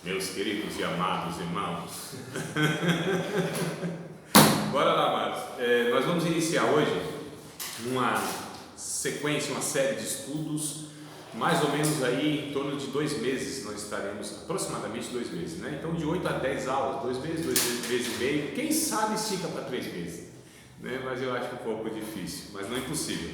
Meus queridos e amados irmãos, bora lá, amados. Nós vamos iniciar hoje uma sequência, uma série de estudos, mais ou menos aí em torno de 2 meses. Nós estaremos aproximadamente 2 meses, né? Então de 8 a 10 aulas, 2 meses, 2 meses e meio, quem sabe estica para 3 meses, né? Mas eu acho um pouco difícil, mas não é impossível.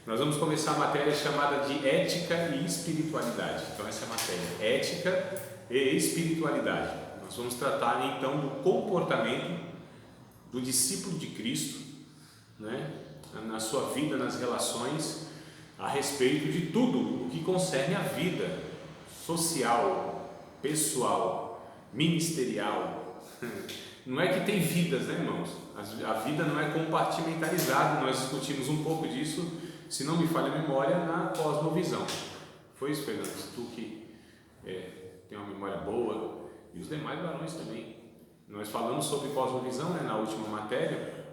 Nós vamos começar a matéria chamada de ética e espiritualidade. Então essa é a matéria, ética e espiritualidade. Nós vamos tratar então do comportamento do discípulo de Cristo, né, na sua vida, nas relações, a respeito de tudo o que concerne a vida social, pessoal, ministerial. Não é que tem vidas, né, irmãos? A vida não é compartimentalizada. Nós discutimos um pouco disso, se não me falha a memória, na cosmovisão. Foi isso, Fernando? Tu que tem uma memória boa, e os demais varões também. Nós falamos sobre cosmovisão, né, na última matéria,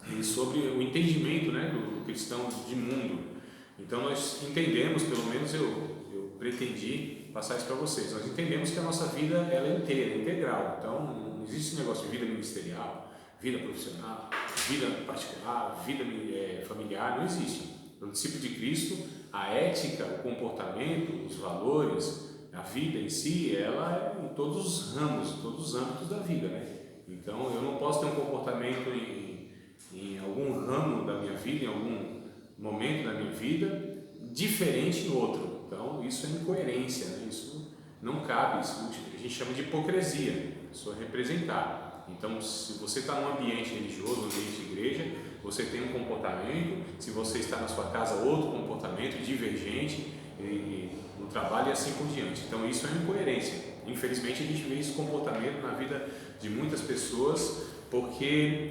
e sobre o entendimento, né, do cristão de mundo. Então nós entendemos, pelo menos eu pretendi passar isso para vocês, nós entendemos que a nossa vida ela é inteira, integral. Então não existe esse negócio de vida ministerial, vida profissional, vida particular, vida familiar, não existe. No discípulo de Cristo, a ética, o comportamento, os valores, a vida em si, ela é em todos os ramos, todos os âmbitos da vida, né? Então eu não posso ter um comportamento em algum ramo da minha vida, em algum momento da minha vida, diferente no outro. Então isso é incoerência, né? Isso não cabe, isso a gente chama de hipocrisia, isso é representar. Então se você está num ambiente religioso, num ambiente de igreja, você tem um comportamento, se você está na sua casa, outro comportamento divergente, e no trabalho e assim por diante. Então isso é incoerência. Infelizmente a gente vê esse comportamento na vida de muitas pessoas, porque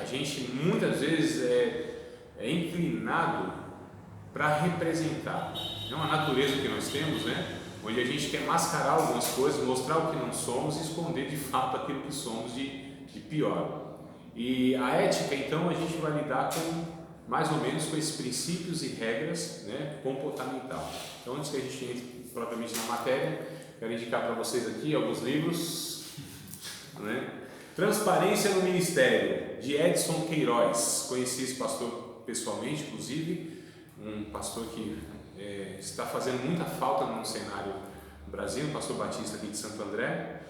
a gente muitas vezes é inclinado para representar. É uma natureza que nós temos, né? Onde a gente quer mascarar algumas coisas, mostrar o que não somos e esconder de fato aquilo que somos de pior. E a ética, então, a gente vai lidar com mais ou menos com esses princípios e regras, né, comportamental. Então, antes que a gente entre propriamente na matéria, quero indicar para vocês aqui alguns livros, né? Transparência no Ministério, de Edson Queiroz. Conheci esse pastor pessoalmente, inclusive, um pastor que está fazendo muita falta no cenário do Brasil, um pastor batista aqui de Santo André,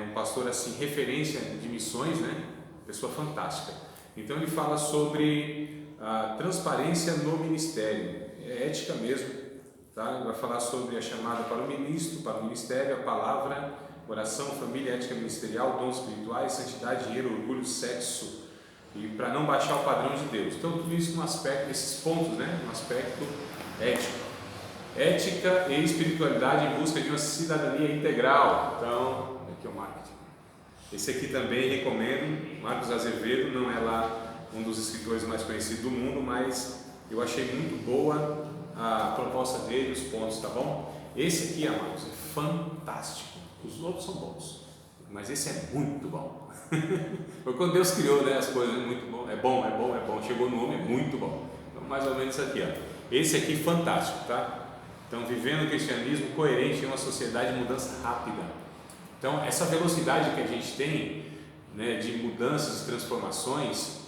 um pastor assim, referência de missões, né? Pessoa fantástica. Então ele fala sobre a transparência no ministério, é ética mesmo, tá? Ele vai falar sobre a chamada para o ministro, para o ministério, a palavra, oração, família, ética ministerial, dons espirituais, santidade, dinheiro, orgulho, sexo, e para não baixar o padrão de Deus. Então tudo isso no aspecto, esses pontos, né, no aspecto ético. Ética e espiritualidade em busca de uma cidadania integral. Então, aqui é o marketing. Esse aqui também recomendo, Marcos Azevedo, não é lá um dos escritores mais conhecidos do mundo, mas eu achei muito boa a proposta dele, os pontos, tá bom? Esse aqui, amados, é fantástico. Os outros são bons, mas esse é muito bom. Foi quando Deus criou, né, as coisas, muito bom, é bom, é bom, é bom. Chegou no nome, é muito bom. Então, mais ou menos isso aqui, ó. Esse aqui, fantástico, tá? Então, vivendo o cristianismo coerente em uma sociedade de mudança rápida. Então, essa velocidade que a gente tem, né, de mudanças e transformações,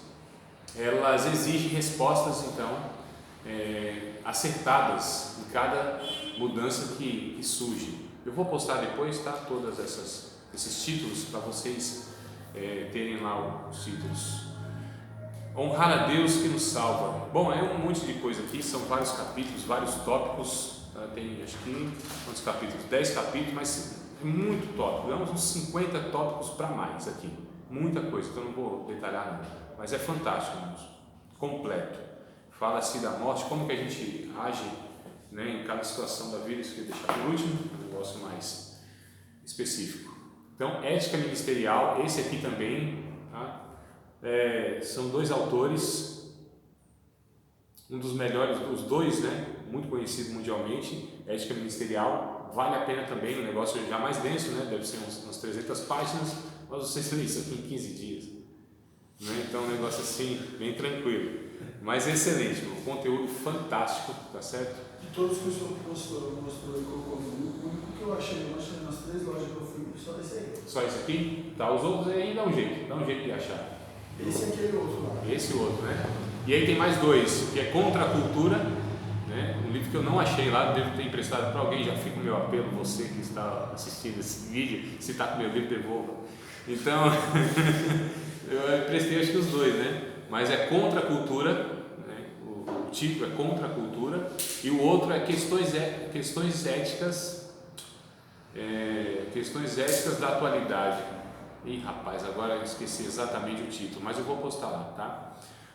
elas exigem respostas, então, acertadas em cada mudança que surge. Eu vou postar depois, tá, todas esses títulos para vocês terem lá os títulos. Honrar a Deus que nos salva. Bom, é um monte de coisa aqui, são vários capítulos, vários tópicos. Tem, acho que, quantos capítulos? 10 capítulos, mas é muito tópico. Damos uns 50 tópicos para mais aqui. Muita coisa, então não vou detalhar nada. Mas é fantástico, irmãos. Completo. Fala-se da morte, como que a gente age, né, em cada situação da vida. Isso que eu deixar por último, um negócio mais específico. Então, ética ministerial, esse aqui também, tá? São 2 autores, um dos melhores, os 2, né, muito conhecido mundialmente. Ética ministerial, vale a pena também, um negócio já mais denso, né, deve ser umas 300 páginas, mas vocês lêem isso aqui em 15 dias, né? Então é um negócio assim, bem tranquilo, mas excelente, um conteúdo fantástico, tá certo? De todos que o senhor mostrou e colocou no grupo, o único que eu achei nas 3 lojas que eu só esse aí. Só esse aqui? Tá, os outros aí dá um jeito de achar. Esse é aquele outro lá. Esse outro, né? E aí tem mais dois, que é Contra a Cultura, né? Um livro que eu não achei lá, devo ter emprestado para alguém, já fica o meu apelo, você que está assistindo esse vídeo, se está com meu livro, devolva. Então, eu emprestei acho que os dois, né? Mas é Contra a Cultura, né? O título é Contra a Cultura, e o outro é Questões Éticas, Questões Éticas da Atualidade. Ih, rapaz, agora eu esqueci exatamente o título, mas eu vou postar lá, tá?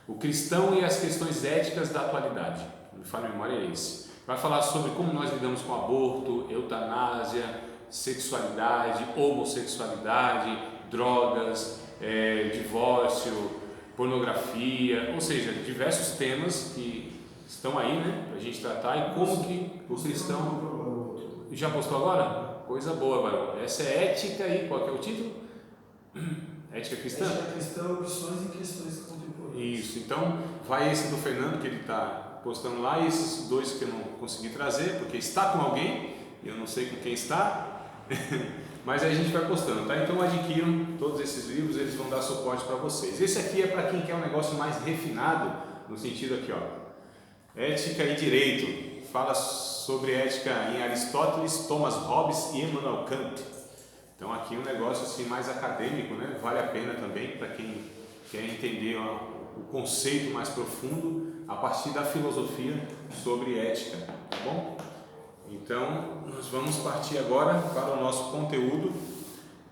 O cristão e as questões éticas da atualidade. Me fala a memória, é esse. Vai falar sobre como nós lidamos com aborto, eutanásia, sexualidade, homossexualidade, drogas, divórcio, pornografia, ou seja, diversos temas que estão aí, né, para a gente tratar e como que o cristão... Já postou agora? Coisa boa, Barão. Essa é ética e qual que é o título? Ética cristã? Ética cristã, opções e questões contemporâneas. Isso, então vai esse do Fernando que ele está postando lá e esses dois que eu não consegui trazer, porque está com alguém, eu não sei com quem está, mas aí a gente vai postando, tá? Então adquiram todos esses livros, eles vão dar suporte para vocês. Esse aqui é para quem quer um negócio mais refinado, no sentido aqui, ó, Ética e Direito, fala sobre ética em Aristóteles, Thomas Hobbes e Immanuel Kant. Então aqui um negócio assim mais acadêmico, né? Vale a pena também para quem quer entender o conceito mais profundo a partir da filosofia sobre ética, tá bom? Então nós vamos partir agora para o nosso conteúdo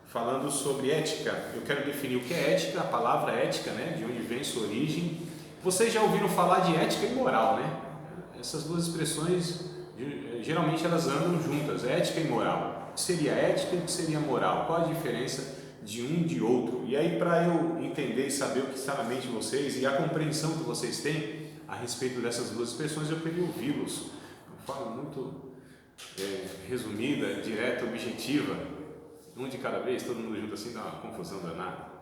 falando sobre ética. Eu quero definir o que é ética, a palavra ética, né? De onde vem sua origem. Vocês já ouviram falar de ética e moral, né? Essas duas expressões geralmente elas andam juntas, ética e moral. O que seria ética e o que seria moral? Qual a diferença de um e de outro? E aí, para eu entender e saber o que está na mente de vocês e a compreensão que vocês têm a respeito dessas duas expressões, eu queria ouvi-los. Uma forma muito resumida, direta, objetiva, um de cada vez, todo mundo junto assim, dá uma confusão danada.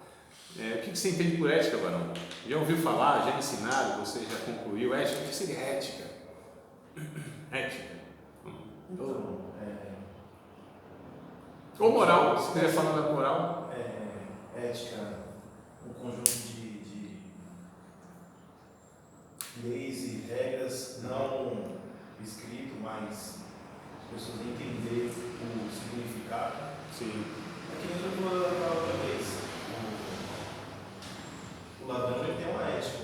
O que você entende por ética, Barão? Já ouviu falar, já ensinaram, você já concluiu ética? O que seria ética? Ética. Então, ou moral, se quiser falar da moral. Ética, um conjunto de leis e regras, não escrito, mas as pessoas entender o significado. Sim. É que nem eu falei da outra vez. O ladrão ele tem uma ética.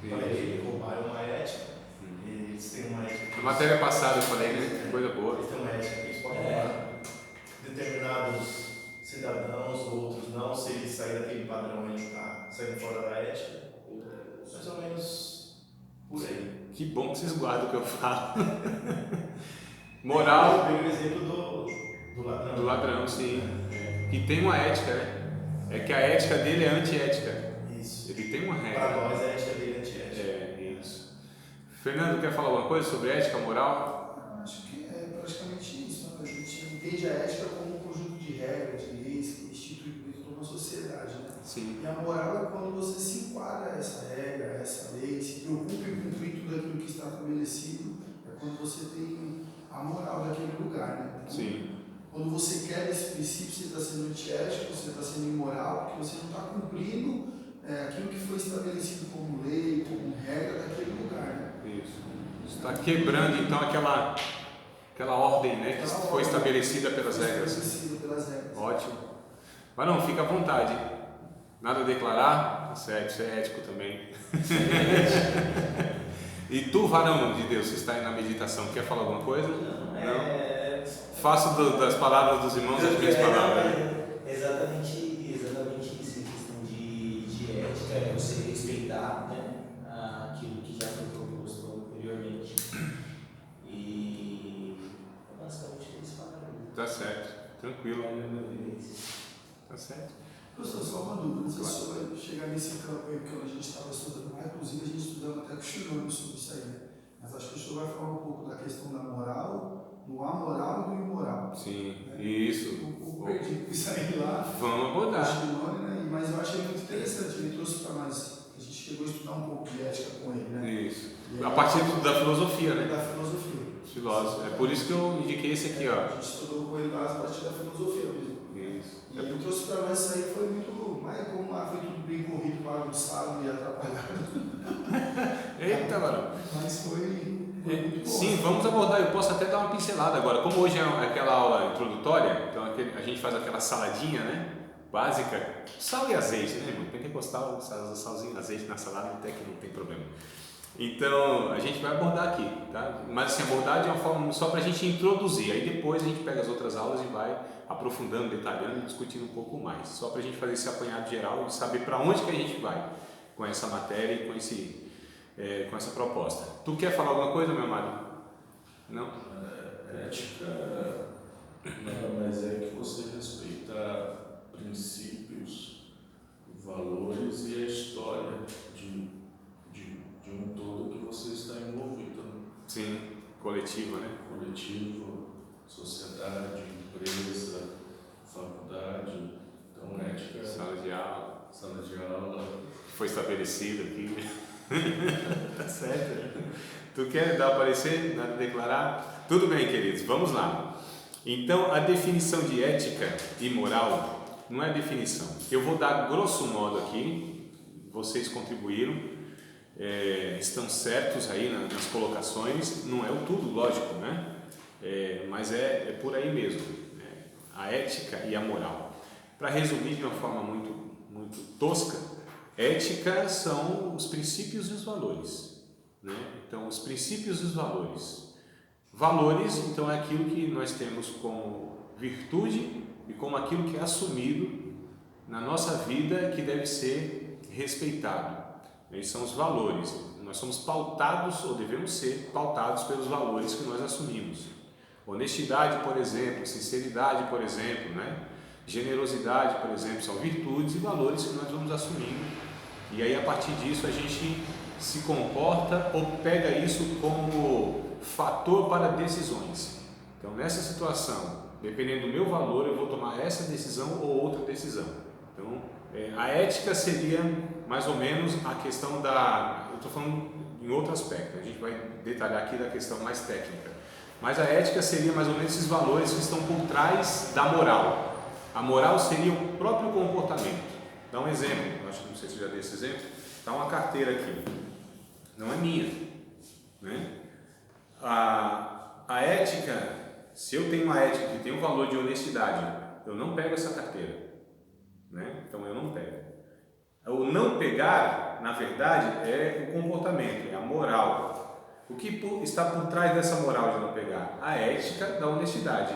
Para ele roubar é uma ética. Eles têm uma ética. Na matéria passada eu falei, né? Coisa boa. Eles têm uma ética que eles podem roubar determinados cidadãos, outros não. Se ele sair daquele padrão, ele está saindo fora da ética. Mais ou menos por aí. Que bom que vocês guardam o que eu falo. Moral. Eu o exemplo do ladrão. Do ladrão, sim. Que tem uma ética, né? É que a ética dele é antiética. Isso. Ele tem uma regra. Para nós, a ética dele é antiética. Isso. Fernando, quer falar alguma coisa sobre ética, moral? Acho que é praticamente isso, né? A gente entende a ética como um conjunto de regras, de leis instituídas por uma sociedade, né? Sim. E a moral é quando você se enquadra a essa regra, a essa lei, se preocupa em cumprir tudo aquilo que está estabelecido, é quando você tem a moral daquele lugar, né? Então, sim. Quando você quer esse princípio, você está sendo antiético, você está sendo imoral, porque você não está cumprindo aquilo que foi estabelecido como lei, como regra daquele lugar, né? Isso. Você está quebrando então aquela ordem, né, que foi estabelecida pelas regras. Ótimo. Mas não, fica à vontade. Nada a declarar? Certo, isso é ético também. E tu, varão de Deus, que está aí na meditação, quer falar alguma coisa? Não? Faço das palavras dos irmãos as minhas palavras. Exatamente isso, em questão de ética, é você respeitar, né, aquilo que já foi proposto anteriormente. E é basicamente isso. Tá certo, tranquilo. Tá certo. Professor, só uma dúvida, não sei se o senhor vai chegar nesse campo aí, porque a gente estava estudando lá, inclusive a gente estudando até com o Shimano sobre isso aí, né? Mas acho que o senhor vai falar um pouco da questão da moral, do amoral e do imoral. Sim, né? isso. Um pouco perdido com isso aí lá. Vamos abordar. Shimano, né? Mas eu achei muito interessante, ele trouxe para nós, a gente chegou a estudar um pouco de ética com ele, né? Isso. A partir da filosofia, né? Da filosofia. Filósofo. É por isso que eu indiquei esse aqui, ó. A gente estudou com ele lá a partir da filosofia mesmo. Isso. vamos abordar, eu posso até dar uma pincelada agora, como hoje é aquela aula introdutória, então a gente faz aquela saladinha, né, básica, sal e azeite, né, irmão? Pentecostal, salzinho, azeite na salada, até que não tem problema. Então, a gente vai abordar aqui, tá? Mas assim, abordar de uma forma só para a gente introduzir, aí depois a gente pega as outras aulas e vai aprofundando, detalhando e discutindo um pouco mais, só para a gente fazer esse apanhado geral e saber para onde que a gente vai com essa matéria e com essa proposta. Tu quer falar alguma coisa, meu amado? Não? Ética nada mais é que você respeitar princípios, valores e a história de um todo que você está envolvido. Sim, coletivo, né? Coletivo, sociedade, empresa, faculdade. Então, ética. Sala de aula. Sala de aula. Foi estabelecido aqui. Tá certo. Tu quer dar o parecer, nada a declarar? Tudo bem, queridos, vamos lá. Então, a definição de ética e moral não é definição. Eu vou dar grosso modo aqui, vocês contribuíram, estão certos aí nas colocações, não é o tudo, lógico, né? Mas é por aí mesmo, né? A ética e a moral. Para resumir de uma forma muito, muito tosca, ética são os princípios e os valores, né? Então, os princípios e os valores. Valores, então, é aquilo que nós temos como virtude e como aquilo que é assumido na nossa vida que deve ser respeitado. Esses são os valores. Nós somos pautados, ou devemos ser pautados pelos valores que nós assumimos. Honestidade, por exemplo, sinceridade, por exemplo, né? Generosidade, por exemplo, são virtudes e valores que nós vamos assumindo. E aí, a partir disso, a gente se comporta ou pega isso como fator para decisões. Então, nessa situação, dependendo do meu valor, eu vou tomar essa decisão ou outra decisão. Então, a ética seria mais ou menos a questão eu estou falando em outro aspecto, a gente vai detalhar aqui da questão mais técnica, mas a ética seria mais ou menos esses valores que estão por trás da moral. A moral seria o próprio comportamento. Dá um exemplo, acho que não sei se já dei esse exemplo, está uma carteira aqui, não é minha, né? A ética, se eu tenho uma ética que tem um valor de honestidade, eu não pego essa carteira, né? Então eu não pego. O não pegar, na verdade, é o comportamento, é a moral. O que está por trás dessa moral de não pegar? A ética da honestidade,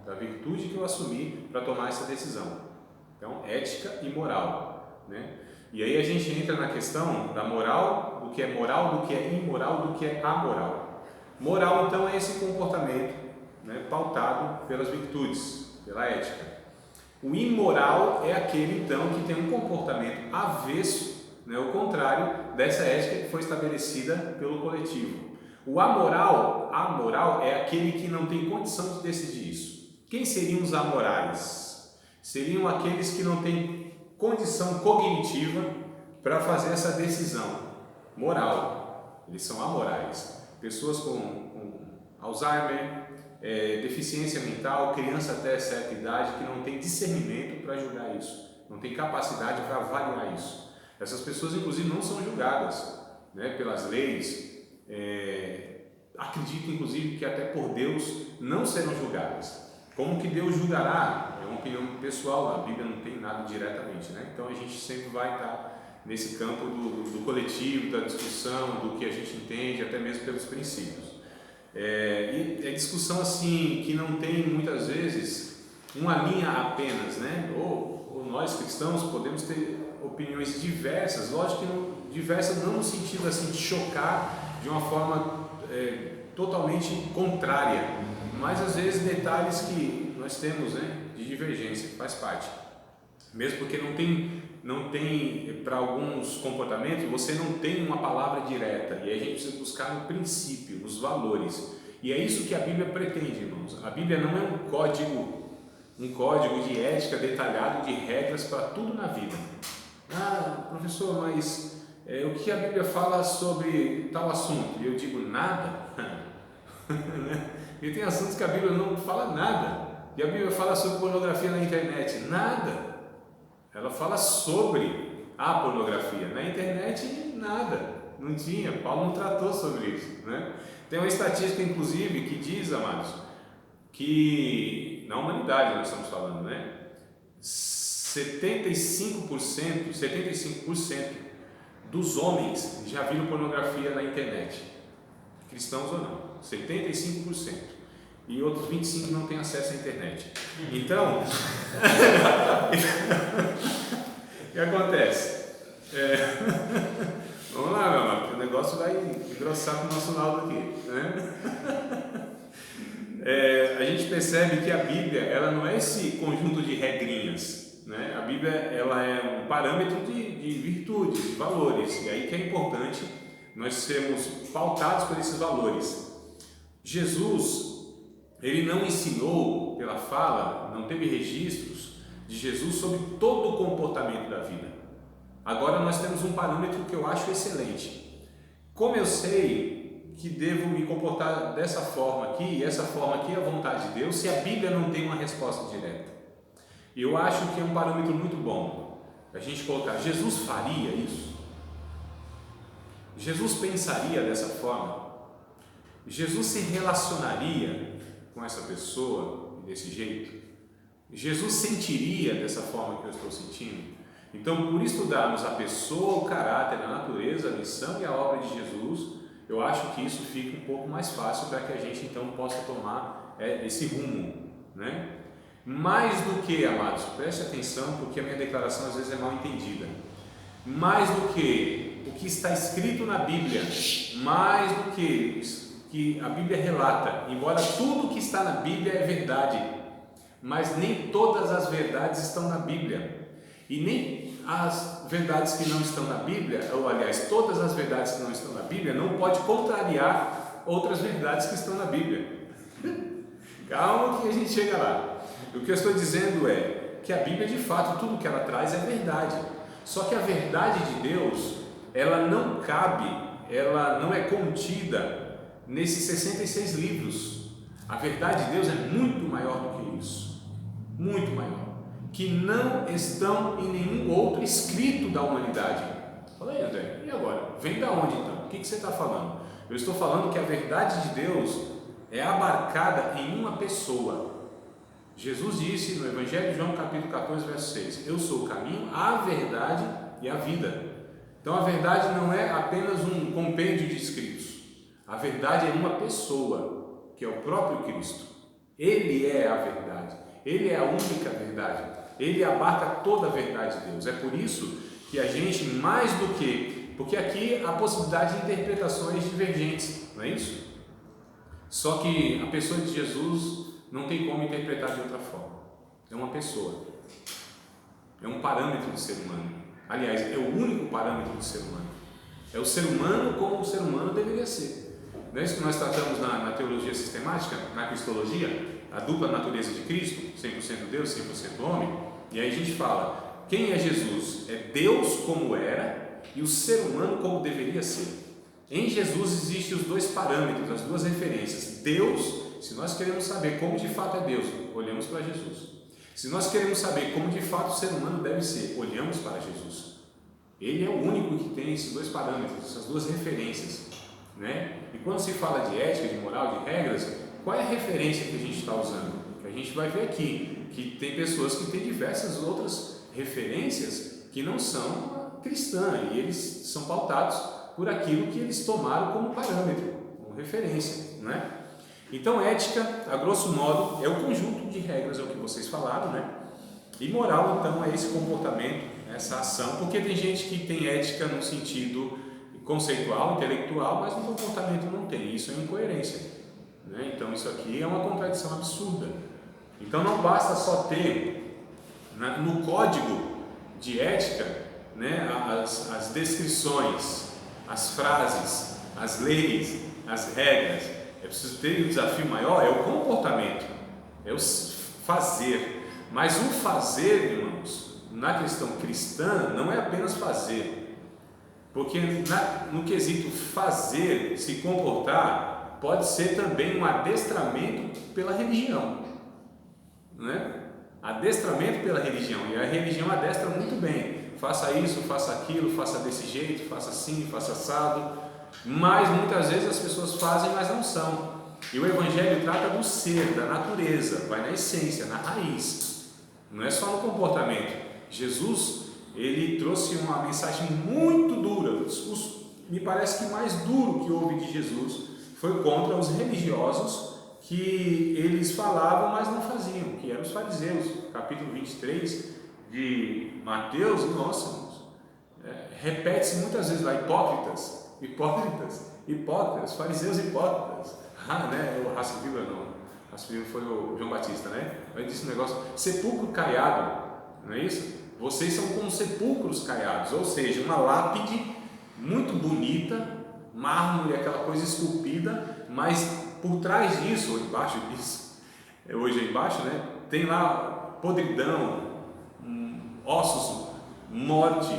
da virtude que eu assumi para tomar essa decisão. Então, ética e moral, né? E aí a gente entra na questão da moral, do que é moral, do que é imoral, do que é amoral. Moral, então, é esse comportamento, né, pautado pelas virtudes, pela ética. O imoral é aquele, então, que tem um comportamento avesso, né, o contrário dessa ética que foi estabelecida pelo coletivo. O amoral é aquele que não tem condição de decidir isso. Quem seriam os amorais? Seriam aqueles que não têm condição cognitiva para fazer essa decisão moral. Eles são amorais. Pessoas com Alzheimer, deficiência mental, criança até certa idade que não tem discernimento para julgar isso, não tem capacidade para avaliar isso. Essas pessoas, inclusive, não são julgadas, né, pelas leis. Acredito, inclusive, que até por Deus não serão julgadas. Como que Deus julgará? É uma opinião pessoal, a Bíblia não tem nada diretamente, né? Então a gente sempre vai estar nesse campo do coletivo, da discussão, do que a gente entende, até mesmo pelos princípios. E é discussão assim que não tem muitas vezes uma linha apenas, né? Ou nós cristãos podemos ter opiniões diversas, lógico que não, diversas não no sentido assim de chocar de uma forma totalmente contrária, mas às vezes detalhes que nós temos, né, de divergência, faz parte. Mesmo porque não tem para alguns comportamentos, você não tem uma palavra direta, e aí a gente precisa buscar no princípio, nos valores. E é isso que a Bíblia pretende, irmãos. A Bíblia não é um código de ética detalhado de regras para tudo na vida. Ah, professor, mas o que a Bíblia fala sobre tal assunto? E eu digo nada. E tem assuntos que a Bíblia não fala nada. E a Bíblia fala sobre pornografia na internet? Nada. Ela fala sobre a pornografia. Na internet, nada. Não tinha. Paulo não tratou sobre isso, né? Tem uma estatística, inclusive, que diz, amados, que na humanidade nós estamos falando, né? 75% dos homens já viram pornografia na internet, cristãos ou não, 75%, e outros 25% não têm acesso à internet. Então, o que acontece? Vamos lá, meu amor, porque o negócio vai engrossar para o nosso lado aqui, né? A gente percebe que a Bíblia, ela não é esse conjunto de regrinhas, né? A Bíblia, ela é um parâmetro de virtudes, de valores, e aí que é importante nós sermos pautados por esses valores. Jesus, ele não ensinou pela fala, não teve registros de Jesus sobre todo o comportamento da vida. Agora nós temos um parâmetro que eu acho excelente. Como eu sei que devo me comportar dessa forma aqui, e essa forma aqui é a vontade de Deus, se a Bíblia não tem uma resposta direta? Eu acho que é um parâmetro muito bom a gente colocar: Jesus faria isso? Jesus pensaria dessa forma? Jesus se relacionaria com essa pessoa desse jeito? Jesus sentiria dessa forma que eu estou sentindo? Então, por estudarmos a pessoa, o caráter, a natureza, a missão e a obra de Jesus, eu acho que isso fica um pouco mais fácil para que a gente então possa tomar esse rumo, né? Mais do que, amados, preste atenção, porque a minha declaração às vezes é mal entendida. Mais do que o que está escrito na Bíblia, mais do que a Bíblia relata, embora tudo que está na Bíblia é verdade, mas nem todas as verdades estão na Bíblia. E nem as verdades que não estão na Bíblia, ou aliás, todas as verdades que não estão na Bíblia, não pode contrariar outras verdades que estão na Bíblia. Calma que a gente chega lá. O que eu estou dizendo é que a Bíblia, de fato, tudo que ela traz é verdade. Só que a verdade de Deus, ela não cabe, ela não é contida nesses 66 livros. A verdade de Deus é muito maior do que isso. Muito maior. Que não estão em nenhum outro escrito da humanidade. Fala aí, André, e agora? Vem da onde então? O que você está falando? Eu estou falando que a verdade de Deus é abarcada em uma pessoa. Jesus disse no Evangelho de João, capítulo 14, verso 6: eu sou o caminho, a verdade e a vida. Então a verdade não é apenas um compêndio de escritos. A verdade é uma pessoa, que é o próprio Cristo. Ele é a verdade. Ele é a única verdade. Ele abarca toda a verdade de Deus. É por isso que a gente, mais do que... Porque aqui há possibilidade de interpretações divergentes, não é isso? Só que a pessoa de Jesus não tem como interpretar de outra forma. É uma pessoa. É um parâmetro do ser humano. Aliás, é o único parâmetro do ser humano. É o ser humano como o ser humano deveria ser. Não é isso que nós tratamos na teologia sistemática, na cristologia? A dupla natureza de Cristo, 100% Deus, 100% homem. E aí a gente fala, quem é Jesus? É Deus como era e o ser humano como deveria ser. Em Jesus existem os dois parâmetros, as duas referências. Deus, se nós queremos saber como de fato é Deus, olhamos para Jesus. Se nós queremos saber como de fato o ser humano deve ser, olhamos para Jesus. Ele é o único que tem esses dois parâmetros, essas duas referências, né? E quando se fala de ética, de moral, de regras, qual é a referência que a gente está usando? Que a gente vai ver aqui, que tem pessoas que têm diversas outras referências que não são cristãs, e eles são pautados por aquilo que eles tomaram como parâmetro, como referência, né? Então, ética, a grosso modo, é o conjunto de regras, é o que vocês falaram, né? E moral, então, é esse comportamento, essa ação, porque tem gente que tem ética no sentido conceitual, intelectual, mas no comportamento não tem. Isso é incoerência, né? Então, isso aqui é uma contradição absurda. Então, não basta só ter no código de ética, né, as descrições, as frases, as leis, as regras. É preciso ter um desafio maior, é o comportamento, é o fazer. Mas o fazer, irmãos, na questão cristã, não é apenas fazer. Porque no quesito fazer, se comportar, pode ser também um adestramento pela religião, né? Adestramento pela religião, e a religião adestra muito bem. Faça isso, faça aquilo, faça desse jeito, faça assim, faça assado. Mas muitas vezes as pessoas fazem, mas não são. E o Evangelho trata do ser, da natureza, vai na essência, na raiz. Não é só no comportamento. Jesus, ele trouxe uma mensagem muito dura. O discurso, me parece que mais duro que houve de Jesus foi contra os religiosos, que eles falavam, mas não faziam, que eram os fariseus. Capítulo 23 de Mateus, nossa, irmãos, repete-se muitas vezes lá, hipócritas, fariseus hipócritas. O raça viva não, raça viva foi o João Batista, né? Ele disse um negócio, sepulcro caiado, não é isso? Vocês são como sepulcros caiados, ou seja, uma lápide muito bonita, mármore, aquela coisa esculpida, mas por trás disso, ou embaixo disso, hoje é embaixo, né? Tem lá podridão, ossos, morte,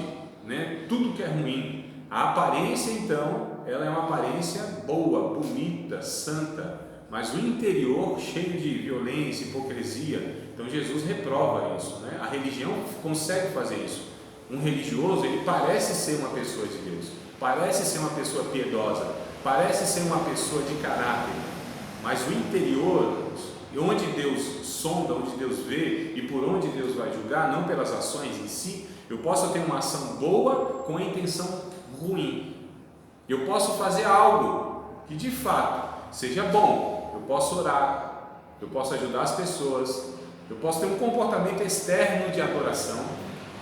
né? Tudo que é ruim. A aparência, então, ela é uma aparência boa, bonita, santa, mas o interior cheio de violência, hipocrisia. Então Jesus reprova isso, né? A religião consegue fazer isso. Um religioso, ele parece ser uma pessoa de Deus, parece ser uma pessoa piedosa, parece ser uma pessoa de caráter, mas o interior, onde Deus sonda, onde Deus vê e por onde Deus vai julgar, não pelas ações em si. Eu posso ter uma ação boa com a intenção ruim. Eu posso fazer algo que de fato seja bom. Eu posso orar, eu posso ajudar as pessoas, eu posso ter um comportamento externo de adoração,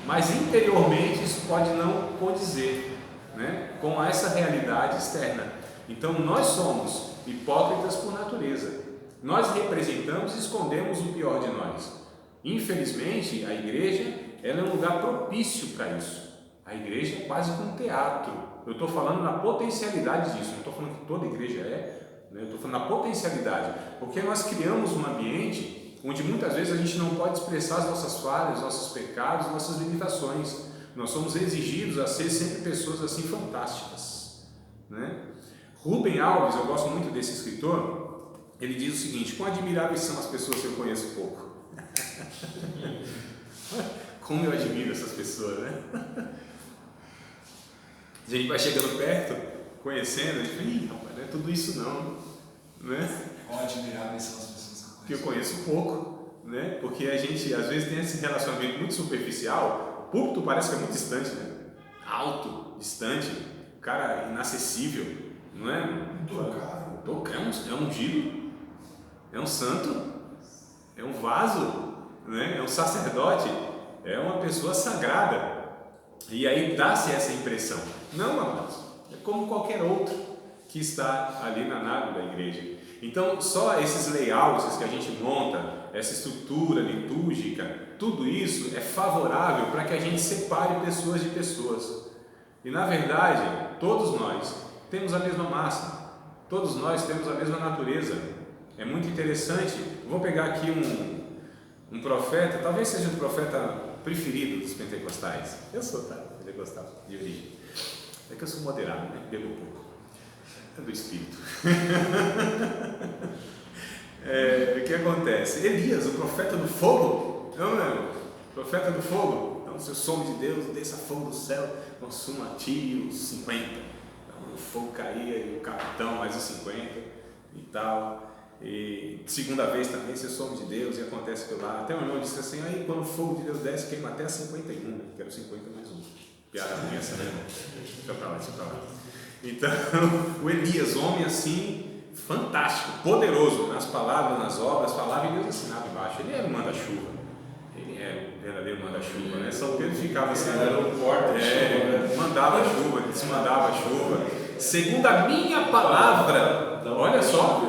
mas interiormente isso pode não condizer, né, com essa realidade externa. Então nós somos hipócritas por natureza. Nós representamos e escondemos o pior de nós. Infelizmente, a igreja, ela é um lugar propício para isso. A igreja é quase como um teatro. Eu estou falando na potencialidade disso, não estou falando que toda igreja é, né? Eu estou falando na potencialidade, porque nós criamos um ambiente onde muitas vezes a gente não pode expressar as nossas falhas, nossos pecados, nossas limitações. Nós somos exigidos a ser sempre pessoas assim fantásticas, né? Rubem Alves, eu gosto muito desse escritor, ele diz o seguinte: quão admiráveis são as pessoas que eu conheço pouco. Como eu admiro essas pessoas, né? A gente vai chegando perto, conhecendo, a gente fala, rapaz, não é tudo isso não, né? Quão admiráveis são as pessoas Que eu conheço pouco, né? Porque a gente às vezes tem esse relacionamento muito superficial. O púlpito parece que é muito distante, né? Alto, distante, o cara inacessível, não é? É um ungido, é um santo, é um vaso, né? É um sacerdote, é uma pessoa sagrada. E aí dá-se essa impressão. Não, amados, é como qualquer outro que está ali na nave da igreja. Então, só esses layouts que a gente monta, essa estrutura litúrgica, tudo isso é favorável para que a gente separe pessoas de pessoas. E na verdade, todos nós temos a mesma massa, todos nós temos a mesma natureza. É muito interessante. Vou pegar aqui um profeta, talvez seja o profeta preferido dos pentecostais. Eu sou, tá? Pentecostal de origem. É que eu sou moderado, né? Bebo pouco. É do Espírito. O que acontece? Elias, o profeta do fogo, não é? O profeta do fogo. Então, se eu sou de Deus, desça fogo do céu, consuma a ti e os 50. Então, o fogo caía e o capitão mais os 50 e tal. E segunda vez também, se eu sou de Deus, e acontece que eu lá. Até o irmão disse assim: aí quando o fogo de Deus desce, queima até 51, né? Quero 50 mais um. Piada ruim essa, né? Deixa pra lá. Então, o Elias, homem assim, fantástico, poderoso nas palavras, nas obras, falava e Deus assinava embaixo. Ele era o manda-chuva, ele era o verdadeiro manda-chuva, né? São Pedro ficava assim, era o porta-chuva, né? mandava chuva, desmandava chuva, segundo a minha palavra. Olha só,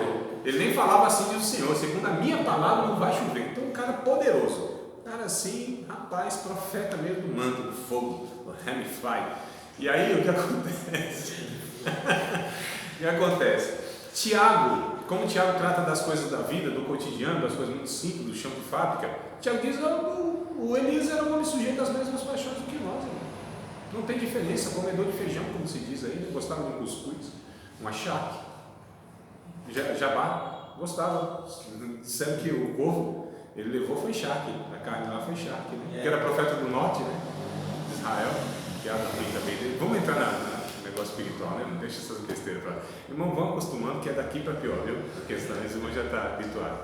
ele nem falava assim, diz o Senhor, segundo a minha palavra não vai chover. Então, um cara poderoso, cara assim, rapaz, profeta mesmo do manto, do fogo, do Hamify. E aí o que acontece? O que acontece? Tiago, como Tiago trata das coisas da vida, do cotidiano, das coisas muito simples, do chão de fábrica, Tiago diz: o Elias era um homem sujeito às mesmas paixões do que nós, irmão. Não tem diferença, comedor de feijão, como se diz aí, ele gostava de um cuscuz, um achaque, jabá, gostava. Disseram que o povo, ele levou foi charque, a carne lá foi charque, né? Que era profeta do norte, né? De Israel, piada ruim também dele. Vamos entrar no negócio espiritual, né? Não deixa essas besteiras pra lá. Irmão, vão acostumando que é daqui para pior, viu? Porque senão esse irmão já está habituado.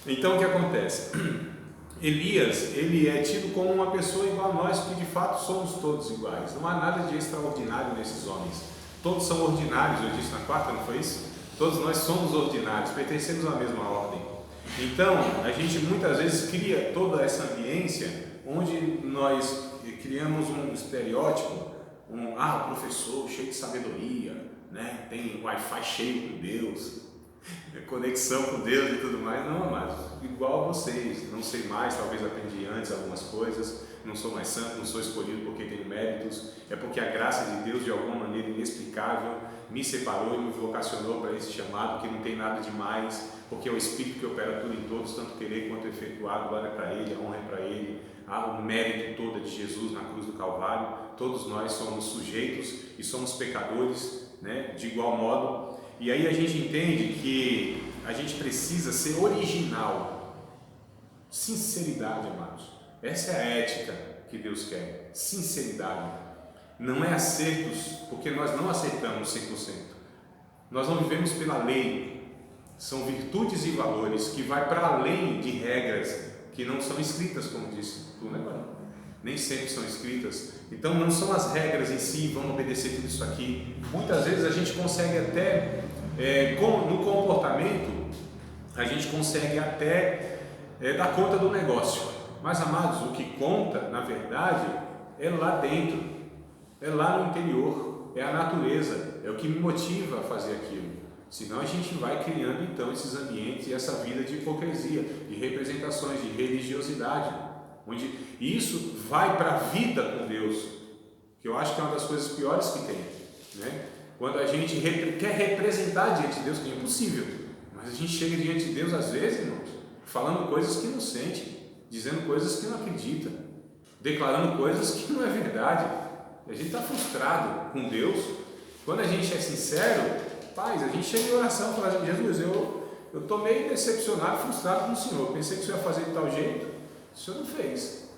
Então o que acontece? Elias, ele é tido como uma pessoa igual a nós, que de fato somos todos iguais. Não há nada de extraordinário nesses homens. Todos são ordinários, eu disse na quarta, não foi isso? Todos nós somos ordinários, pertencemos à mesma ordem. Então, a gente muitas vezes cria toda essa ambiência onde nós criamos um estereótipo, professor cheio de sabedoria, né? Tem Wi-Fi cheio com Deus, conexão com Deus e tudo mais. Não, amados, igual a vocês, não sei mais, talvez aprendi antes algumas coisas, não sou mais santo, não sou escolhido porque tenho méritos, é porque a graça de Deus de alguma maneira inexplicável me separou e me vocacionou para esse chamado, que não tem nada de mais, porque é o Espírito que opera tudo em todos, tanto querer quanto efetuar. Glória para Ele, a honra é para Ele, o mérito todo de Jesus na cruz do Calvário. Todos nós somos sujeitos e somos pecadores, né, de igual modo. E aí a gente entende que a gente precisa ser original. Sinceridade, amados. Essa é a ética que Deus quer. Sinceridade. Não é acertos, porque nós não acertamos 100%. Nós não vivemos pela lei. São virtudes e valores que vai para além de regras que não são escritas, como disse tu, né, pai? Nem sempre são escritas. Então não são as regras em si, vamos obedecer tudo isso aqui. Muitas vezes a gente consegue até, no comportamento, a gente consegue até dar conta do negócio. Mas, amados, o que conta, na verdade, é lá dentro, é lá no interior, é a natureza, é o que me motiva a fazer aquilo. Senão a gente vai criando então esses ambientes e essa vida de hipocrisia, de representações, de religiosidade, onde isso vai para a vida com Deus, que eu acho que é uma das coisas piores que tem, né? Quando a gente quer representar diante de Deus, que é impossível, mas a gente chega diante de Deus às vezes, irmãos, falando coisas que não sente, dizendo coisas que não acredita, declarando coisas que não é verdade. A gente está frustrado com Deus. Quando a gente é sincero, paz, a gente chega em oração e fala assim: Jesus, eu estou meio decepcionado, frustrado com o Senhor. Pensei que o Senhor ia fazer de tal jeito, o Senhor não fez.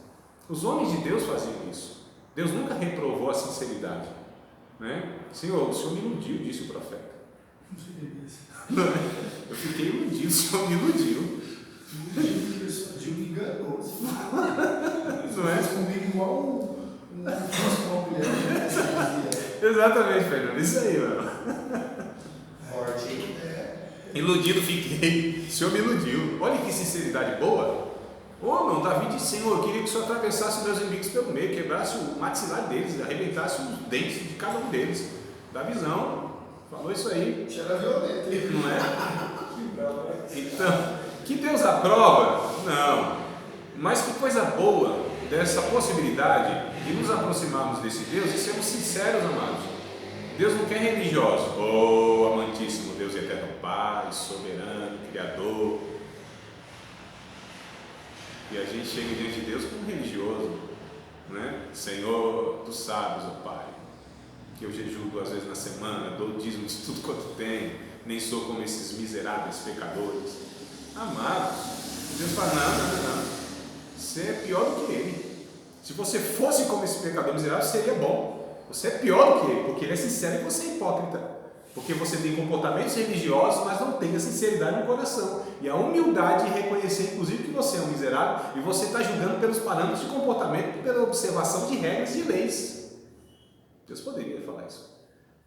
Os homens de Deus faziam isso. Deus nunca reprovou a sinceridade, né? Senhor, o Senhor me iludiu, disse o profeta. Eu fiquei iludido, o Senhor me iludiu. Iludiu, me enganou. Não é? Comigo igual uma mulher. Exatamente, Fernando, isso aí, mano. Forte. Iludido fiquei, o Senhor me iludiu. Olha que sinceridade boa. Não, Davi disse: Senhor, eu queria que o Senhor atravessasse meus inimigos pelo meio, quebrasse o maxilar deles, arrebentasse os dentes de cada um deles. Davizão falou isso aí. Cheira violento, não é? Então, que Deus aprova? Não. Mas que coisa boa dessa possibilidade de nos aproximarmos desse Deus e sermos sinceros, amados. Deus não quer religiosos. Amantíssimo Deus eterno Pai, soberano, Criador. E a gente chega diante de Deus como religioso, né? Senhor, tu sabes, ó Pai, que eu jejuo 2 vezes na semana, dou dízimo de tudo quanto tenho, nem sou como esses miseráveis pecadores. Amados, Deus fala: não, você é pior do que ele. Se você fosse como esse pecador miserável, seria bom. Você é pior do que ele, porque ele é sincero e você é hipócrita. Porque você tem comportamentos religiosos, mas não tem a sinceridade no coração. E a humildade de reconhecer, inclusive, que você é um miserável e você está julgando pelos parâmetros de comportamento, pela observação de regras e leis. Deus poderia falar isso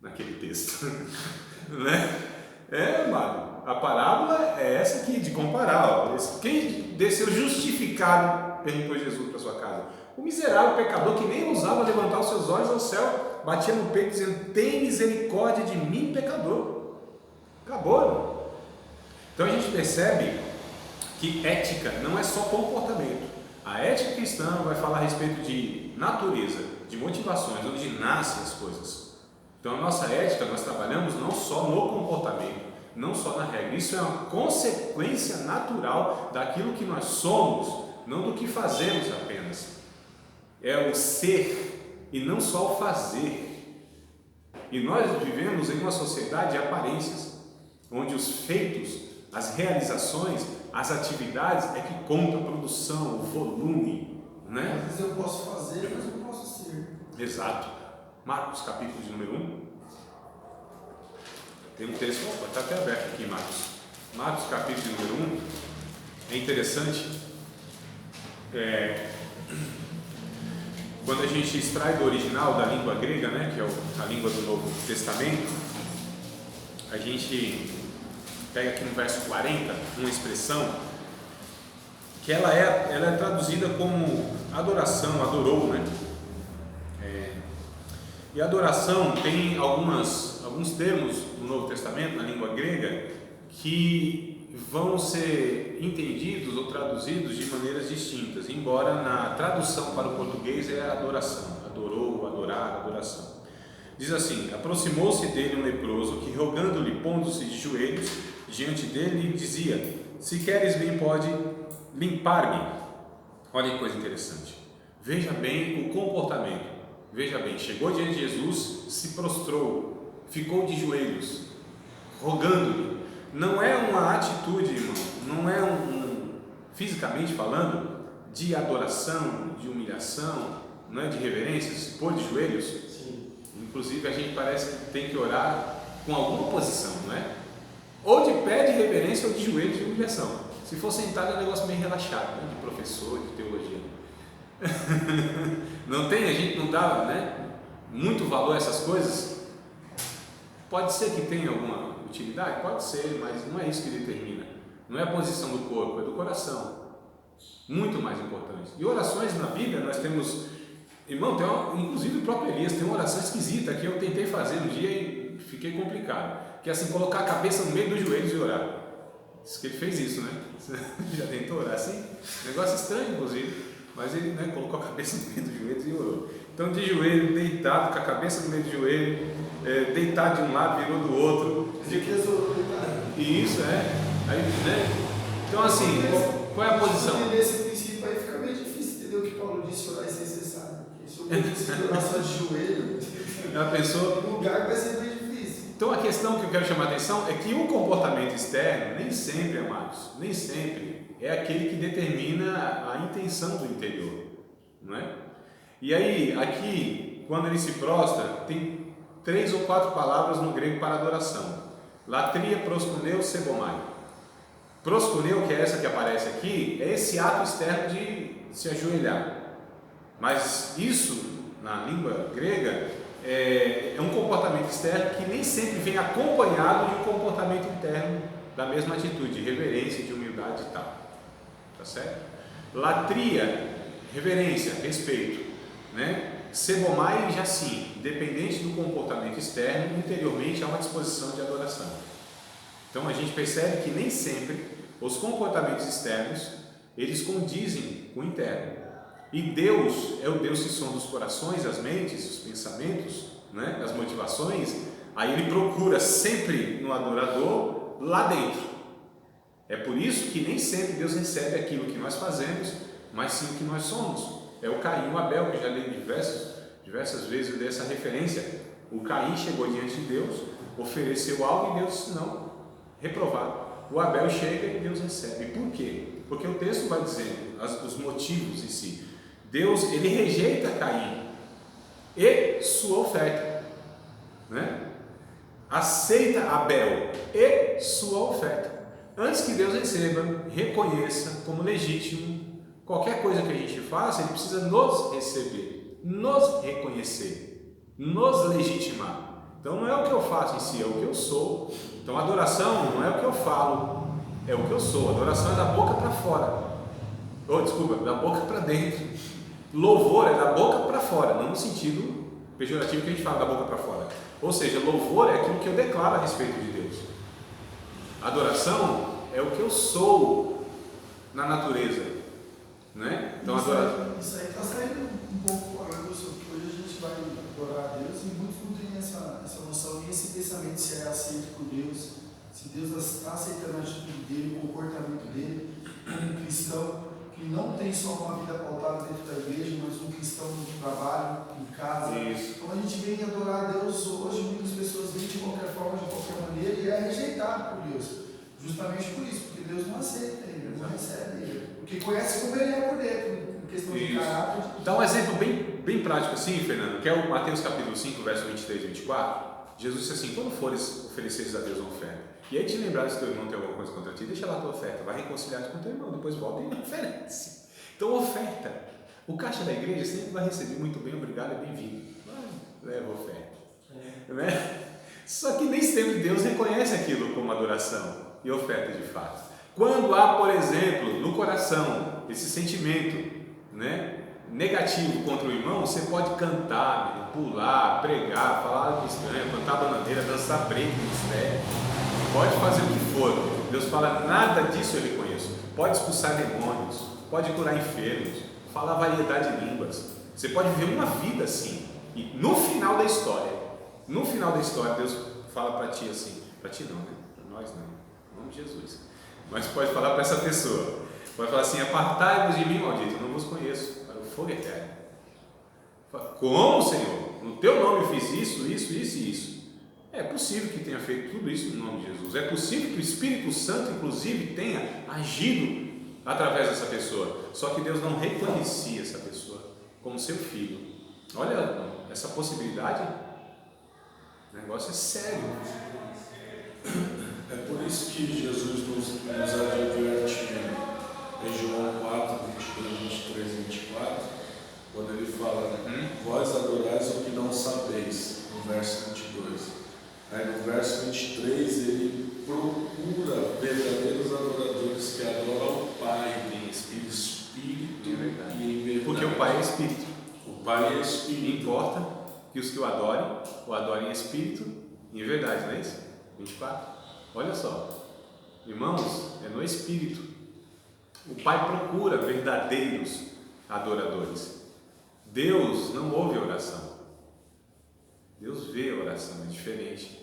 naquele texto, né? Amado, a parábola é essa aqui, de comparar. Quem desceu justificado perguntou Jesus para sua casa? O miserável pecador que nem ousava levantar os seus olhos ao céu, batia no peito dizendo: tem misericórdia de mim, pecador. Acabou, não? Então a gente percebe que ética não é só comportamento. A ética cristã vai falar a respeito de natureza, de motivações, onde nascem as coisas. Então a nossa ética, nós trabalhamos não só no comportamento, não só na regra. Isso é uma consequência natural daquilo que nós somos, não do que fazemos apenas. É o ser e não só o fazer. E nós vivemos em uma sociedade de aparências, onde os feitos, as realizações, as atividades é que conta a produção, o volume, né? Às vezes eu posso fazer, mas eu não posso ser. Exato. Marcos, capítulo de número 1. Tem um texto, está até aberto aqui em Marcos capítulo número 1. É interessante, quando a gente extrai do original, da língua grega, né, que é a língua do Novo Testamento, a gente pega aqui no verso 40 uma expressão que ela é traduzida como adoração, adorou, né? E adoração tem alguns termos no Novo Testamento, na língua grega, que vão ser entendidos ou traduzidos de maneiras distintas, embora na tradução para o português é adoração, adorou, adorar, adoração. Diz assim: aproximou-se dele um leproso que, rogando-lhe, pondo-se de joelhos diante dele, dizia: se queres bem, pode limpar-me. Olha que coisa interessante, veja bem o comportamento. Veja bem, chegou diante de Jesus, se prostrou, ficou de joelhos, rogando-lhe. Não é uma atitude, irmão, não é fisicamente falando, de adoração, de humilhação, não é de reverência, se pôr de joelhos. Sim. Inclusive a gente parece que tem que orar com alguma posição, não é? Ou de pé de reverência ou de joelhos de humilhação. Se for sentado é um negócio meio relaxado, né? De professor, de teologia. Não tem, a gente não dá, né, muito valor a essas coisas. Pode ser que tenha alguma utilidade, pode ser, mas não é isso que determina. Não é a posição do corpo, é do coração. Muito mais importante. E orações na Bíblia nós temos, irmão, inclusive o próprio Elias tem uma oração esquisita que eu tentei fazer um dia e fiquei complicado, que é assim, colocar a cabeça no meio dos joelhos e orar. Diz que ele fez isso, né? Já tentou orar assim? Negócio estranho, inclusive. Mas ele, né, colocou a cabeça no meio dos joelhos e orou. Então, de joelho, deitado, com a cabeça no meio do joelho, deitado de um lado, virou do outro. E isso, Aí, né? Então, assim, qual é a posição? Entender esse princípio aí fica meio difícil, entendeu? O que Paulo disse, orar é necessário. Se eu preciso orar só de joelho, Ela pensou. o lugar vai ser meio difícil. Então, a questão que eu quero chamar a atenção é que o comportamento externo, nem sempre, amados, nem sempre é aquele que determina a intenção do interior, não é? E aí, aqui, quando ele se prostra, tem 3 ou 4 palavras no grego para adoração: latria, proskuneu, sebomai. Proskuneu, que é essa que aparece aqui, é esse ato externo de se ajoelhar. Mas isso, na língua grega, é um comportamento externo que nem sempre vem acompanhado de um comportamento interno da mesma atitude, de reverência, de humildade e tal. Tá certo? Latria, reverência, respeito, né? Sebomai, já sim, independente do comportamento externo, interiormente há uma disposição de adoração. Então a gente percebe que nem sempre os comportamentos externos eles condizem com o interno. E Deus é o Deus que sonda os corações, as mentes, os pensamentos, né? As motivações. Aí ele procura sempre no adorador lá dentro. É por isso que nem sempre Deus recebe aquilo que nós fazemos, mas sim o que nós somos. É o Caim e o Abel, que já dei diversas vezes eu dei essa referência. O Caim chegou diante de Deus, ofereceu algo e Deus disse não, reprovado. O Abel chega e Deus recebe. Por quê? Porque o texto vai dizer os motivos em si. Deus, ele rejeita Caim e sua oferta, né? Aceita Abel e sua oferta. Antes que Deus receba, reconheça como legítimo qualquer coisa que a gente faça, ele precisa nos receber, nos reconhecer, nos legitimar. Então não é o que eu faço em si, é o que eu sou. Então adoração não é o que eu falo, é o que eu sou. Adoração é da boca para fora. Da boca para dentro. Louvor é da boca para fora, não no sentido pejorativo que a gente fala da boca para fora. Ou seja, louvor é aquilo que eu declaro a respeito de Deus. Adoração é o que eu sou na natureza, né? Então Isso aí está saindo um pouco fora do seu, porque hoje a gente vai adorar a Deus e muitos não têm essa noção e esse pensamento de se é aceito por Deus, se Deus está aceitando a atitude dele, o comportamento dele, um cristão que não tem só uma vida pautada dentro da igreja, mas um cristão no trabalho, em casa. Isso. Então a gente vem adorar a Deus hoje, muitas pessoas vêm de qualquer forma, de qualquer maneira, e é rejeitado por Deus. Justamente por isso, porque Deus não aceita ele, não recebe ele. Porque conhece como ele é por dentro, em questão de caráter. Dá um exemplo bem prático assim, Fernando, que é o Mateus capítulo 5, verso 23 e 24. Jesus disse assim: quando fores ofereceres a Deus uma oferta, e aí te lembrares que teu irmão tem alguma coisa contra ti, deixa lá a tua oferta, vai reconciliar-te com teu irmão, depois volta e oferece. Então, oferta. O caixa da igreja sempre vai receber muito bem, obrigado e bem-vindo. Leva a oferta. Né? Só que nem sempre Deus reconhece aquilo como adoração e oferta de fato. Quando há, por exemplo, no coração esse sentimento, né, negativo contra o irmão, você pode cantar, pular, pregar, falar algo estranho, cantar bananeira, dançar break no pés, pode fazer o que for. Deus fala: nada disso eu reconheço. Pode expulsar demônios, pode curar enfermos, falar variedade de línguas. Você pode viver uma vida assim. E no final da história, Deus fala para ti assim, para ti não, né? Para nós não, em nome de Jesus. Mas pode falar para essa pessoa, pode falar assim: apartai-vos de mim, maldito, eu não vos conheço, para o fogo eterno. Como, Senhor? No teu nome eu fiz isso e isso. É possível que tenha feito tudo isso no nome de Jesus. É possível que o Espírito Santo, inclusive, tenha agido através dessa pessoa. Só que Deus não reconhecia essa pessoa como seu filho. Olha essa possibilidade. O negócio é sério. É por isso que Jesus nos adverte em João 4, 22, 23 e 24, quando ele fala: vós adorais o que não sabeis, no verso 22. Aí no verso 23 ele procura verdadeiros adoradores que adoram o Pai em espírito e em verdade. Porque o Pai é Espírito. O Pai é Espírito. Importa que os que o adorem em Espírito e em verdade, não é isso? 24. Olha só, irmãos, é no Espírito. O Pai procura verdadeiros adoradores. Deus não ouve a oração. Deus vê a oração, é diferente.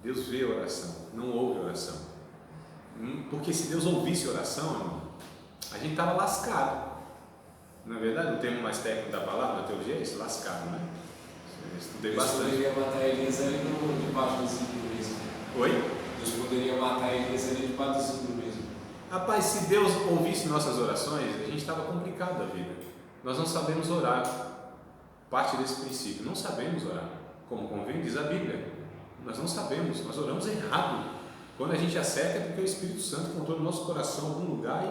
Deus vê a oração, não ouve a oração. Porque se Deus ouvisse a oração, irmão, a gente estava lascado. Na verdade, o termo mais técnico da palavra, da teologia, é esse, lascado, né? Eu estudei bastante. Deus poderia matar Elias ali debaixo do ciclo mesmo. Oi? Deus poderia matar Elias ali debaixo do ciclo mesmo. Rapaz, se Deus ouvisse nossas orações, a gente estava complicado a vida. Nós não sabemos orar. Parte desse princípio, não sabemos orar como convém, diz a Bíblia. Nós não sabemos, nós oramos errado. Quando a gente acerta é porque o Espírito Santo encontrou no nosso coração algum lugar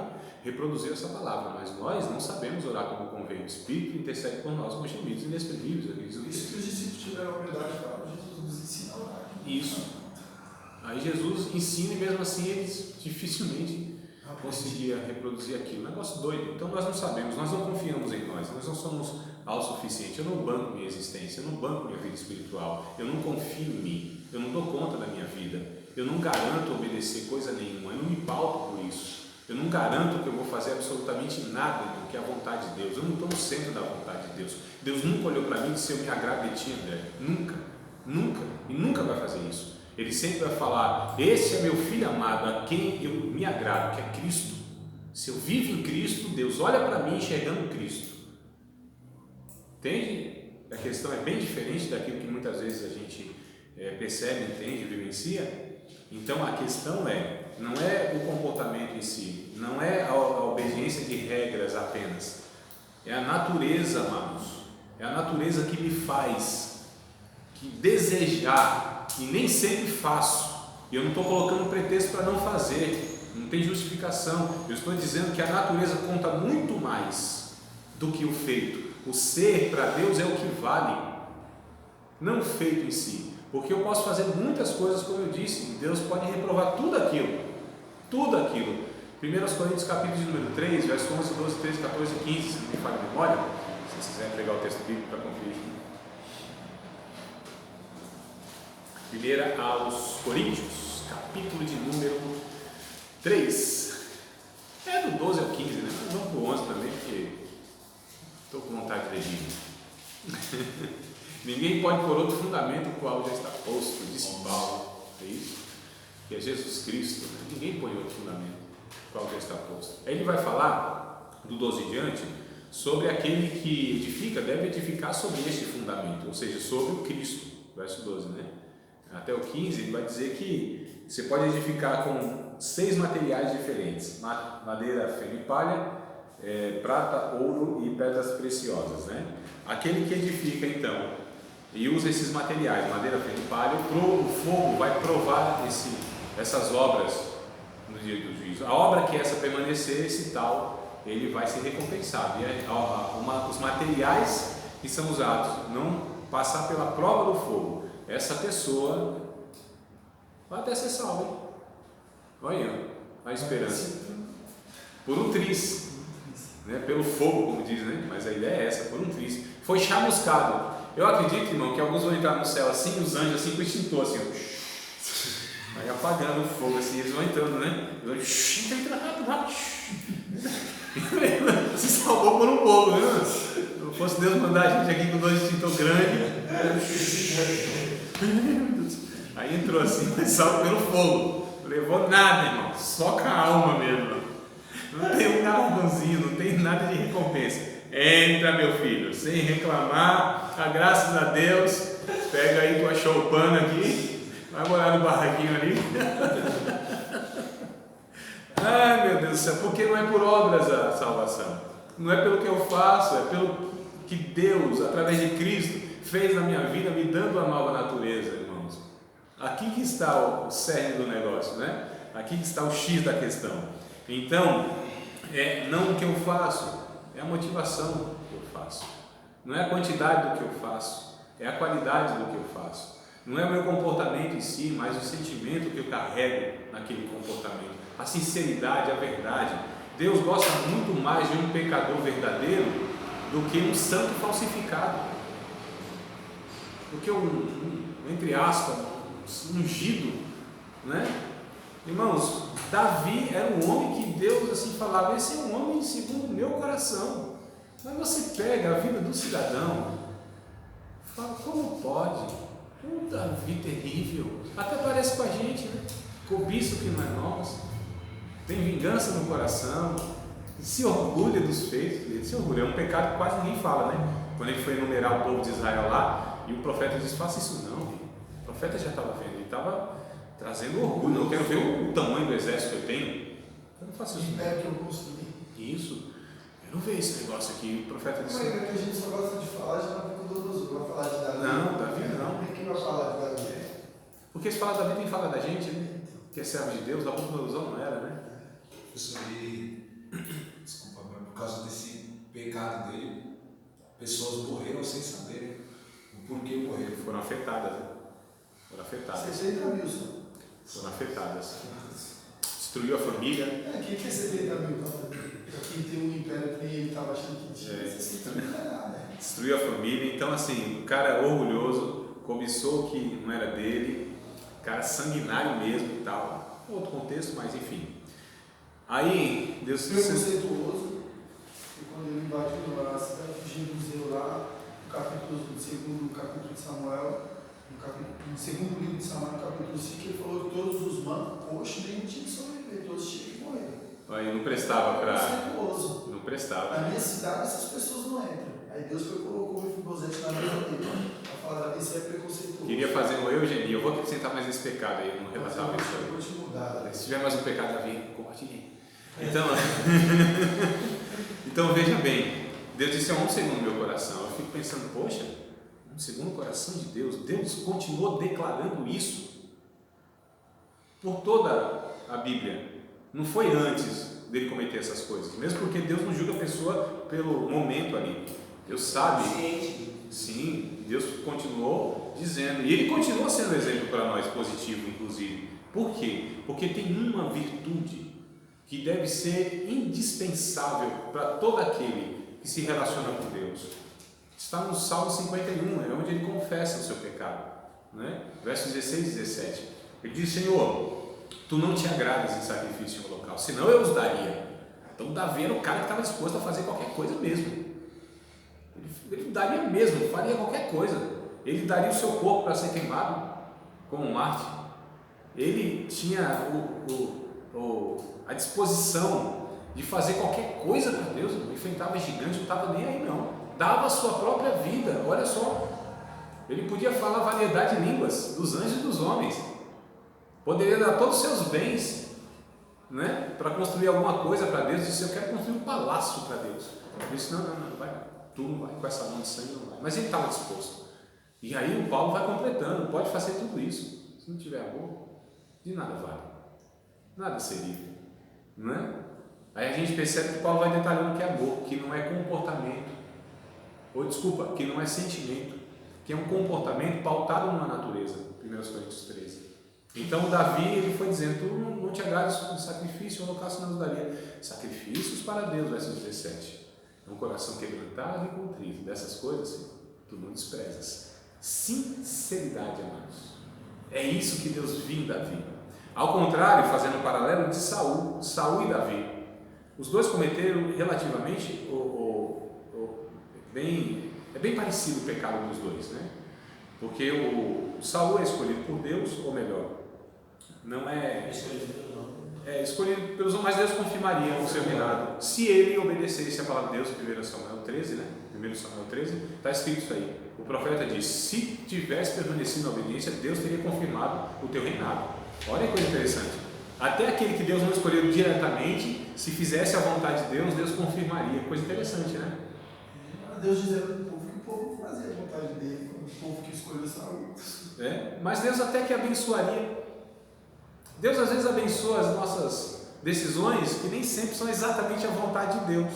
e reproduziu essa palavra, mas nós não sabemos orar como convém. O Espírito intercede por nós com gemidos inexprimíveis. Isso que os discípulos tiveram a humildade de falar: Jesus nos ensina a orar. Isso. Aí Jesus ensina e mesmo assim eles dificilmente conseguiam reproduzir aquilo. Negócio doido. Então nós não sabemos, nós não confiamos em nós não somos autossuficientes. Eu não banco minha existência, eu não banco minha vida espiritual, eu não confio em mim, eu não dou conta da minha vida, eu não garanto obedecer coisa nenhuma, eu não me pauto por isso, eu não garanto que eu vou fazer absolutamente nada do que é a vontade de Deus, eu não estou no centro da vontade de Deus. Deus nunca olhou para mim e disse: eu me agrado de ti, André. Nunca, e nunca vai fazer isso. Ele sempre vai falar: esse é meu filho amado, a quem eu me agrado, que é Cristo. Se eu vivo em Cristo, Deus olha para mim enxergando Cristo. Entende? A questão é bem diferente daquilo que muitas vezes a gente percebe, entende, vivencia. Então a questão não é o comportamento em si, não é a obediência de regras apenas, é a natureza, amados, é a natureza que me faz que desejar, e nem sempre faço. E eu não estou colocando pretexto para não fazer, não tem justificação. Eu estou dizendo que a natureza conta muito mais do que o feito. O ser para Deus é o que vale, não o feito em si. Porque eu posso fazer muitas coisas, como eu disse, e Deus pode reprovar tudo aquilo. 1 Coríntios capítulo de número 3, verso 11, 12, 13, 14 e 15, se não me falha a memória, se vocês quiserem pegar o texto bíblico para conferir. 1 aos Coríntios, capítulo de número 3, é do 12 ao 15, né? Mas vamos para o 11 também, porque estou com vontade de ler Bíblia. Ninguém pode pôr outro fundamento o qual já está posto, disse Paulo, é isso? Que é Jesus Cristo, né? Ninguém põe outro fundamento o qual já está posto. Aí ele vai falar, do 12 em diante, sobre aquele que edifica, deve edificar sobre este fundamento, ou seja, sobre o Cristo, verso 12, né? Até o 15 ele vai dizer que você pode edificar com 6 materiais diferentes: madeira, feno e palha, prata, ouro e pedras preciosas, né? Aquele que edifica então e usa esses materiais, madeira, feno e palha. O fogo vai provar essas obras no dia do juízo. A obra que essa permanecer, esse tal, ele vai ser recompensado. E os materiais que são usados não passar pela prova do fogo, essa pessoa vai até ser salva, hein? Olha a esperança. Por um triz, né? Pelo fogo, como diz, né? Mas a ideia é essa, por um triz. Foi chamuscado. Eu acredito, irmão, que alguns vão entrar no céu assim, os anjos assim com o extintor, assim, ó. Aí apagando o fogo, assim, eles vão entrando, né? Entra rápido. Se salvou por um pouco, né? Se não fosse Deus mandar a gente aqui com 2 extintor grandes. Aí entrou assim, mas salvo pelo fogo. Não levou nada, irmão. Só com a alma mesmo. Não tem um galardãozinho, não tem nada de recompensa. Entra, meu filho, sem reclamar. Graças a Deus. Pega aí tua choupana aqui. Vai morar no barraquinho ali. Ai, meu Deus do céu. Porque não é por obras a salvação. Não é pelo que eu faço, é pelo que Deus, através de Cristo, fez na minha vida, me dando a nova natureza, irmãos. Aqui que está o cerne do negócio, né? Aqui que está o X da questão. Então, não o que eu faço, é a motivação que eu faço. Não é a quantidade do que eu faço, é a qualidade do que eu faço. Não é o meu comportamento em si, mas o sentimento que eu carrego naquele comportamento. A sinceridade, a verdade. Deus gosta muito mais de um pecador verdadeiro do que um santo falsificado. Do que entre aspas, ungido, né? Irmãos, Davi era um homem que Deus assim falava, esse é um homem segundo o meu coração. Mas você pega a vida do cidadão, fala, como pode? Um Davi terrível, até parece com a gente, né? Cobiça o que não é nosso, tem vingança no coração, se orgulha dos feitos dele, se orgulha, é um pecado que quase ninguém fala, né? Quando ele foi enumerar o povo de Israel lá, e o profeta disse, faça isso não, filho. O profeta já estava vendo, ele estava trazendo orgulho, eu quero ver o tamanho do exército que eu tenho, eu não faço isso. Espero que eu construí. Isso, eu não vejo esse negócio aqui, o profeta disse. Mas é que a gente só gosta de falar, já não fica doloroso, vai falar de Davi. Não, Davi não. Por que vai falar de Davi? Porque se fala Davi, tem que falar da gente, né? Que é servo de Deus, da ilusão não era, né? Professor, desculpa, mas por causa desse pecado dele, pessoas morreram sem saber o porquê morreram. Foram afetadas, né? Foram afetadas. 60 mil só. Foram afetadas. Destruiu a família. Quem quer 70 mil? Quem tem um império que nem ele estava achando que tinha. 60 mil não é nada. Destruiu a família. Então, assim, o cara orgulhoso, cobiçou o que não era dele, cara sanguinário mesmo e tal. Outro contexto, mas enfim. Aí, Deus... Preconceituoso. E quando ele invadiu a cidade de Jerusalém lá, no segundo capítulo de Samuel, no segundo livro de Samuel, no capítulo 5, ele falou que todos os mancos nem tinham que sobreviver, todos tinham que morrer. Aí não prestava para... Preconceituoso. Não prestava. Na minha cidade essas pessoas não entram. Aí Deus colocou o Mefibosete na mesa dele. Para falar, Davi, isso é preconceituoso. Queria fazer um eugenia. Eu vou acrescentar mais esse pecado aí, eu não relatava isso aí. Eu vou te mudar. Se tiver mais um pecado, Davi, compartilhe. Então veja bem, Deus disse, é um segundo meu coração. Eu fico pensando, poxa, um segundo coração de Deus. Deus continuou declarando isso por toda a Bíblia. Não foi antes dele cometer essas coisas, mesmo porque Deus não julga a pessoa pelo momento ali. Deus sabe. Sim, Deus continuou dizendo, e Ele continua sendo exemplo para nós, positivo inclusive. Por quê? Porque tem uma virtude que deve ser indispensável para todo aquele que se relaciona com Deus. Está no Salmo 51, é onde ele confessa o seu pecado, né? Versos 16 e 17. Ele diz, Senhor, Tu não te agradas em sacrifício em holocausto, senão eu os daria. Então Davi era o cara que estava disposto a fazer qualquer coisa mesmo. Ele daria mesmo, faria qualquer coisa. Ele daria o seu corpo para ser queimado como um mártir. Ele tinha a disposição de fazer qualquer coisa para Deus. Ele enfrentava gigante, não estava nem aí não. Dava a sua própria vida, olha só. Ele podia falar variedade de línguas, dos anjos e dos homens. Poderia dar todos os seus bens, né, para construir alguma coisa para Deus. Disse, eu quero construir um palácio para Deus. Ele disse, não, vai, tu não vai, com essa mão de sangue não vai. Mas ele estava disposto. E aí o Paulo vai completando, pode fazer tudo isso. Se não tiver amor, de nada vale. Nada seria. Não é? Aí a gente percebe que Paulo vai detalhando que é amor, que não é comportamento. Ou desculpa, que não é sentimento. Que é um comportamento pautado numa natureza. 1 Coríntios 13. Então Davi, ele foi dizendo, tu não te agrades do sacrifício, o holocausto não nos daria. Sacrifícios para Deus, verso 17. É um coração quebrantado e contrito. Dessas coisas, Senhor, tu não desprezas. Sinceridade, amados. É isso que Deus viu em Davi. Ao contrário, fazendo um paralelo de Saul e Davi. Os dois cometeram relativamente, é bem parecido o pecado dos dois, né? Porque o Saul é escolhido por Deus, ou melhor, não é escolhido pelos homens, mas Deus confirmaria o seu reinado se ele obedecesse a palavra de Deus. 1 Samuel 13, né? 1 Samuel 13, está escrito isso aí. O profeta diz: se tivesse permanecido na obediência, Deus teria confirmado o teu reinado. Olha que coisa interessante. Até aquele que Deus não escolheu diretamente, se fizesse a vontade de Deus, Deus confirmaria. Coisa interessante, né? Deus dizendo para o povo que o povo fazia a vontade dele, como o povo que escolheu Saul. Mas Deus até que abençoaria. Deus às vezes abençoa as nossas decisões que nem sempre são exatamente a vontade de Deus.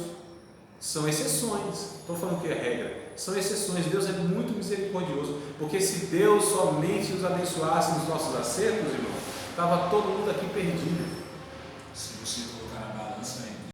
São exceções. Estou falando que é regra. São exceções. Deus é muito misericordioso. Porque se Deus somente nos abençoasse nos nossos acertos, irmão, estava todo mundo aqui perdido.